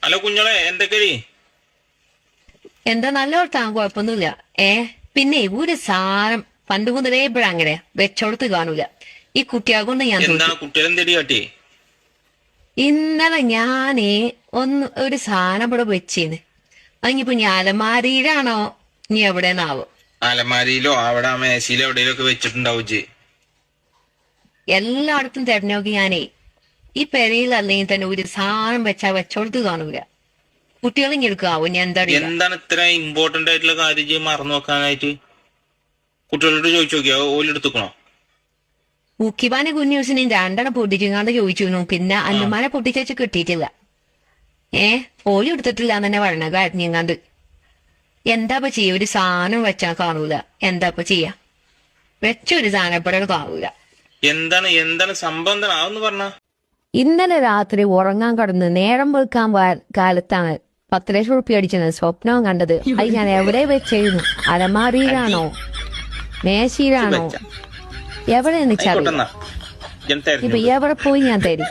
Hello കുഞ്ഞോളെ, എന്തൊക്കെടി? എന്താ നല്ല ഓർത്താൻ കുഴപ്പമൊന്നുമില്ല. പിന്നെ ഒരു സാധനം പണ്ട് മുതലേ ഇപ്പോഴങ്ങനെ വെച്ചോടത്ത് കാണൂല. ഈ കുട്ടിയാകൊണ്ട് ഞാൻ എന്താണ് ചോദിച്ചു. കുട്ടികൾ എന്തേടി കാട്ടി? ഇന്നലെ ഞാനേ ഒരു സാധനം ഇവിടെ വെച്ചീന്ന്. അതിനിപ്പോ ഞാൻ അലമാരിയിലാണോ നീ എവിടെന്നാവോ? അലമാരിയിലോ അവിടെ മേശയിലോ എവിടെയെങ്കിലും ഒക്കെ വെച്ചിട്ടുണ്ടാവും ഇജ്ജ്. എല്ലായിടത്തും തെരഞ്ഞോക്കി ഞാനേ ഈ പെരയിൽ അല്ലെങ്കിൽ തന്നെ ഒരു സാധനം വെച്ചാ വെച്ചോടത്ത് കാണൂല. കുട്ടികൾ ഇങ്ങനെ എടുക്കാവോ? ഞാൻ എന്താ അറിയില്ല. എന്താണ് ഇത്ര ഇമ്പോർട്ടന്റ് ആയിട്ടുള്ള കാര്യം ഇജ്ജ് മറന്നു വെക്കാനായിട്ട്? കുട്ടികളോട് ചോദിച്ചു നോക്കിയോ, ഓലെടുത്തുക്കണോ? മുക്കിപ്പാനെ കുഞ്ഞൂസിനെ രണ്ടെണ്ണം പൊട്ടിച്ചിങ്ങാണ്ട് ചോദിച്ചിരുന്നു. പിന്നെ അന്നമാരെ പൊട്ടിച്ചു കിട്ടിയിട്ടില്ല. ഓലി എടുത്തിട്ടില്ല എന്ന് തന്നെ പറഞ്ഞ കാര്യങ്ങാണ്ട്. എന്താപ്പ ചെയ്യാ? ഒരു സാധനം വെച്ചാൽ കാണൂല. എന്താപ്പ ചെയ്യാ? വെച്ചൊരു സാധനം എപ്പോഴും കാണൂല. എന്താണ് എന്താണ് സംഭവം? എന്താണ് ആവെന്ന് പറഞ്ഞ? ഇന്നലെ രാത്രി ഉറങ്ങാൻ കടന്ന് നേരം വെളുക്കാൻ കാലത്താണ് 10 ലക്ഷം റുപ്യ അടിച്ചത് സ്വപ്നവും കണ്ടത്. അത് ഞാൻ എവിടെ വെച്ചിരുന്നു? അലമാരിയിലാണോ മേശയിലാണോ എവിടെ വെച്ചറിയില്ല. ഇപ്പൊ എവിടെ പോയി ഞാൻ തരും.